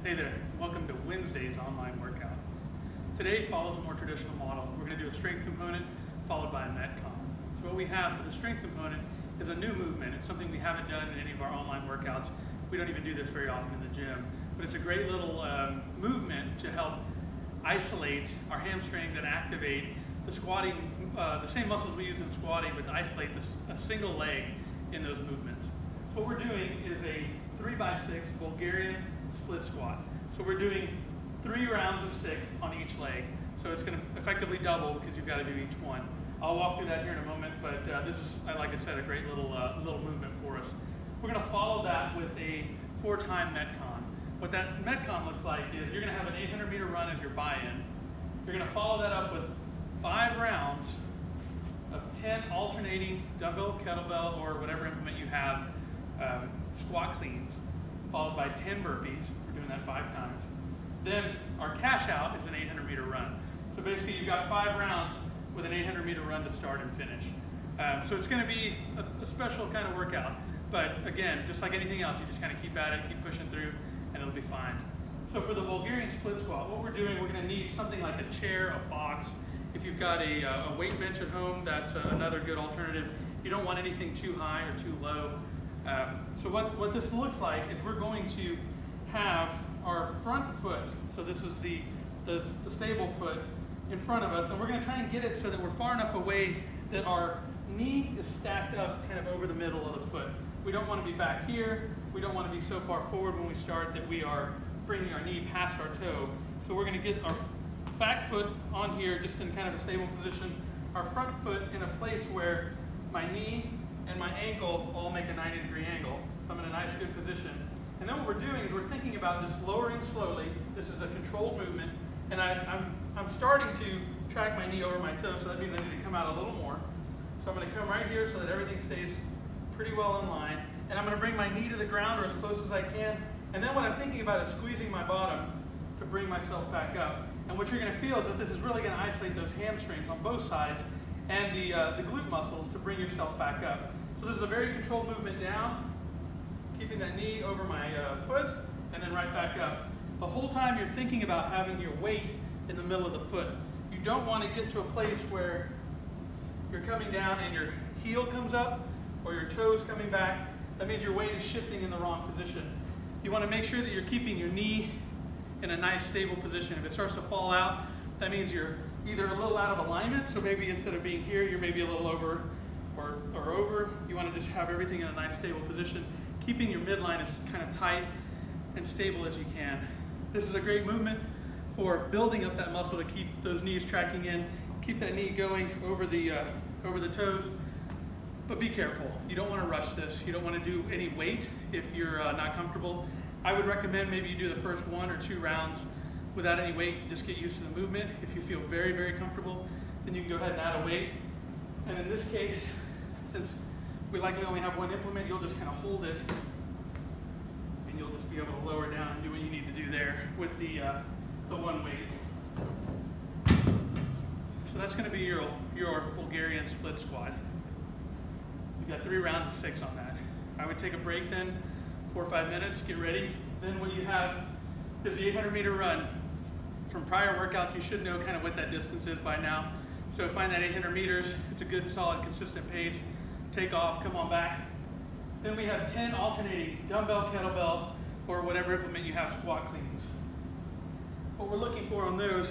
Hey there, welcome to Wednesday's online workout. Today follows a more traditional model. We're going to do a strength component followed by a Metcon. So what we have for the strength component is a new movement. It's something we haven't done in any of our online workouts. We don't even do this very often in the gym, but it's a great little movement to help isolate our hamstrings and activate the squatting, the same muscles we use in squatting, but to isolate a single leg in those movements. So what we're doing is a 3x6 Bulgarian split squat. So we're doing 3 rounds of 6 on each leg. So it's going to effectively double because you've got to do each one. I'll walk through that here in a moment, but this is, like I said, a great little movement for us. We're going to follow that with a 4-time Metcon. What that Metcon looks like is you're going to have an 800-meter run as your buy-in. You're going to follow that up with 5 rounds of 10 alternating dumbbell, kettlebell, or whatever implement you have, squat cleans, followed by 10 burpees. We're doing that 5 times. Then our cash out is an 800-meter run. So basically you've got 5 rounds with an 800-meter run to start and finish. So it's going to be a special kind of workout. But again, just like anything else, you just kind of keep at it, keep pushing through, and it'll be fine. So for the Bulgarian split squat, what we're doing, we're going to need something like a chair, a box. If you've got a weight bench at home, that's another good alternative. You don't want anything too high or too low. So what this looks like is we're going to have our front foot, so this is the stable foot in front of us, and we're going to try and get it so that we're far enough away that our knee is stacked up kind of over the middle of the foot. We don't want to be back here. We don't want to be so far forward when we start that we are bringing our knee past our toe. So we're going to get our back foot on here just in kind of a stable position, our front foot in a place where my knee and my ankle all make a 90-degree angle. So I'm in a nice good position. And then what we're doing is we're thinking about just lowering slowly. This is a controlled movement. And I'm starting to track my knee over my toe, so that means I need to come out a little more. So I'm going to come right here so that everything stays pretty well in line. And I'm going to bring my knee to the ground or as close as I can. And then what I'm thinking about is squeezing my bottom to bring myself back up. And what you're going to feel is that this is really going to isolate those hamstrings on both sides and the glute muscles to bring yourself back up. So this is a very controlled movement down, keeping that knee over my foot, and then right back up. The whole time you're thinking about having your weight in the middle of the foot. You don't want to get to a place where you're coming down and your heel comes up or your toes coming back. That means your weight is shifting in the wrong position. You want to make sure that you're keeping your knee in a nice stable position. If it starts to fall out, that means you're either a little out of alignment, so maybe instead of being here, you're maybe a little over or over. You want to just have everything in a nice stable position, keeping your midline as kind of tight and stable as you can. This is a great movement for building up that muscle to keep those knees tracking in, keep that knee going over the toes. But be careful. You don't want to rush this. You don't want to do any weight if you're not comfortable. I would recommend maybe you do the first 1 or 2 rounds without any weight to just get used to the movement. If you feel very, very comfortable, then you can go ahead and add a weight. And in this case, since we likely only have 1 implement, you'll just kind of hold it and you'll just be able to lower down and do what you need to do there with the 1 weight. So that's going to be your Bulgarian split squat. You've got 3 rounds of 6 on that. I would take a break then, 4 or 5 minutes, get ready. Then what you have is the 800-meter run. From prior workouts, you should know kind of what that distance is by now. So find that 800 meters. It's a good, solid, consistent pace. Take off, come on back. Then we have 10 alternating dumbbell, kettlebell, or whatever implement you have squat cleans. What we're looking for on those,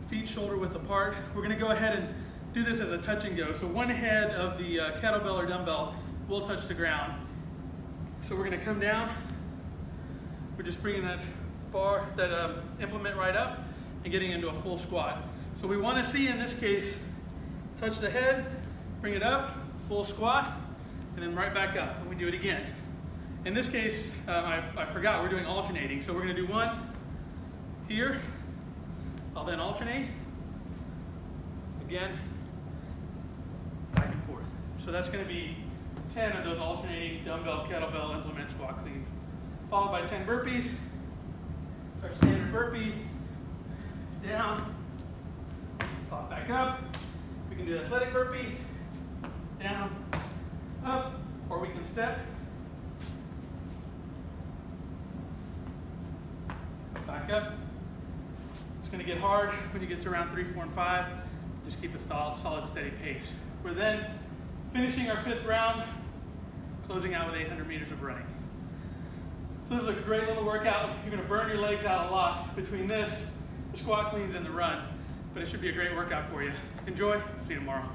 feet shoulder width apart. We're going to go ahead and do this as a touch and go. So one head of the kettlebell or dumbbell will touch the ground. So we're going to come down. We're just bringing that implement right up and getting into a full squat. So we want to see, in this case, touch the head, bring it up, full squat, and then right back up, and we do it again. In this case, I forgot, we're doing alternating. So we're going to do 1 here. I'll then alternate. Again, back and forth. So that's going to be 10 of those alternating dumbbell, kettlebell, implement squat cleans, followed by 10 burpees. Our standard burpee, down, pop back up. We can do the athletic burpee, down, up, or we can step, Yep. It's going to get hard when you get to around 3, 4, and 5. Just keep a solid, steady pace. We're then finishing our 5th round, closing out with 800 meters of running. So this is a great little workout. You're going to burn your legs out a lot between this, the squat cleans, and the run. But it should be a great workout for you. Enjoy. See you tomorrow.